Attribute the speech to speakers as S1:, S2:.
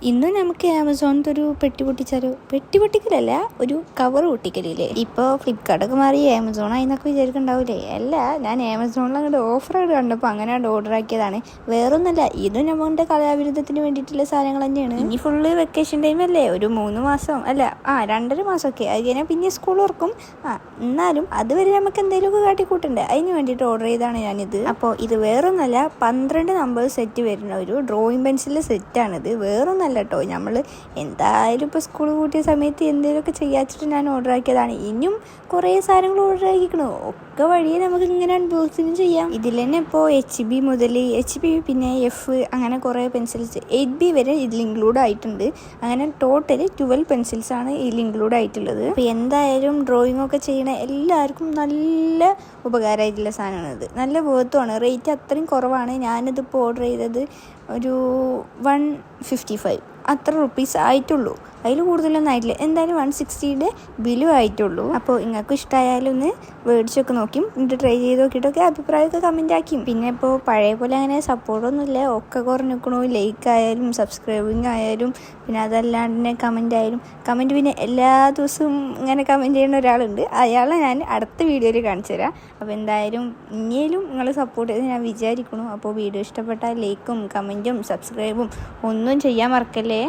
S1: ഇന്ന് നമുക്ക് ആമസോണിൽ ഒരു പെട്ടി പൊട്ടിച്ചാലോ? പെട്ടി പൊട്ടിക്കലല്ല, ഒരു കവർ പൊട്ടിക്കലില്ലേ. ഇപ്പോൾ ഫ്ലിപ്കാർട്ടൊക്കെ മാറി ആമസോൺ ആയിന്നൊക്കെ വിചാരിക്കണ്ടാവൂലേ. അല്ല, ഞാൻ ആമസോണിൽ അങ്ങോട്ട് ഓഫറായിട്ട് കണ്ടപ്പോൾ അങ്ങനെ ഓർഡർ ആക്കിയതാണ്. വേറൊന്നല്ല, ഇത് നമ്മുടെ കലാവിരുദ്ധത്തിന് വേണ്ടിയിട്ടുള്ള സാധനങ്ങൾ തന്നെയാണ്. ഇനി ഫുള്ള് വെക്കേഷൻ ടൈം അല്ലേ, ഒരു 3 മാസം അല്ല 2.5 മാസമൊക്കെ അത് കഴിഞ്ഞാൽ പിന്നെ സ്കൂൾ തുറക്കും. എന്നാലും അതുവരെ നമുക്ക് എന്തെങ്കിലുമൊക്കെ കാട്ടിക്കൂട്ടണ്ടേ, അതിന് വേണ്ടിയിട്ട് ഓർഡർ ചെയ്താണ് ഞാനിത്. അപ്പോൾ ഇത് വേറൊന്നല്ല, 12 നമ്പർ സെറ്റ് വരുന്ന ഒരു ഡ്രോയിങ് പെൻസിൽ സെറ്റാണിത്. വേറൊന്നല്ല കേട്ടോ, നമ്മൾ എന്തായാലും ഇപ്പോൾ സ്കൂൾ കൂട്ടിയ സമയത്ത് എന്തെങ്കിലുമൊക്കെ ചെയ്യാച്ചിട്ട് ഞാൻ ഓർഡർ ആക്കിയതാണ്. ഇനിയും കുറേ സാധനങ്ങൾ ഓർഡർ ആക്കിക്കണു, ഒക്കെ വഴിയെ നമുക്ക് ഇങ്ങനെ അൺബോക്സിങ് ചെയ്യാം. ഇതിൽ തന്നെ ഇപ്പോൾ HB മുതൽ HB പിന്നെ F അങ്ങനെ കുറേ പെൻസിൽസ് 8B വരെ ഇതിൽ ഇൻക്ലൂഡ് ആയിട്ടുണ്ട്. അങ്ങനെ ടോട്ടൽ 12 പെൻസിൽസ് ആണ് ഇതിൽ ഇൻക്ലൂഡ് ആയിട്ടുള്ളത്. അപ്പോൾ എന്തായാലും ഡ്രോയിങ് ഒക്കെ ചെയ്യണ എല്ലാവർക്കും നല്ല ഉപകാരമായിട്ടുള്ള സാധനമാണിത്. നല്ല വേർത്തുമാണ്, റേറ്റ് അത്രയും കുറവാണ്. ഞാനിതിപ്പോൾ ഓർഡർ ചെയ്തത് ഒരു 155 അത്ര റുപ്പീസ് ആയിട്ടുള്ളൂ, അതിൽ കൂടുതലൊന്നും ആയിട്ടില്ല. എന്തായാലും 160 ബിലു ആയിട്ടുള്ളൂ. അപ്പോൾ നിങ്ങൾക്ക് ഇഷ്ടമായാലും ഒന്ന് മേടിച്ചൊക്കെ നോക്കും, എന്നിട്ട് ട്രൈ ചെയ്ത് നോക്കിയിട്ടൊക്കെ അഭിപ്രായമൊക്കെ കമൻറ്റ് ആക്കും. പിന്നെ ഇപ്പോൾ പഴയ പോലെ അങ്ങനെ സപ്പോർട്ടൊന്നുമില്ല, ഒക്കെ കുറഞ്ഞിരിക്കണു. ലൈക്ക് ആയാലും സബ്സ്ക്രൈബിങ് ആയാലും പിന്നെ അതല്ലാണ്ട് തന്നെ കമൻറ്റ് പിന്നെ എല്ലാ ദിവസവും ഇങ്ങനെ കമൻറ്റ് ചെയ്യുന്ന ഒരാളുണ്ട്, അയാളെ ഞാൻ അടുത്ത വീഡിയോയിൽ കാണിച്ചു തരാം. അപ്പോൾ എന്തായാലും ഇനിയും നിങ്ങൾ സപ്പോർട്ട് ചെയ്ത് ഞാൻ വിചാരിക്കുന്നു. അപ്പോൾ വീഡിയോ ഇഷ്ടപ്പെട്ടാൽ ലൈക്കും കമൻറ്റും സബ്സ്ക്രൈബും ഒന്നും ചെയ്യാൻ മറക്കല്ലേ.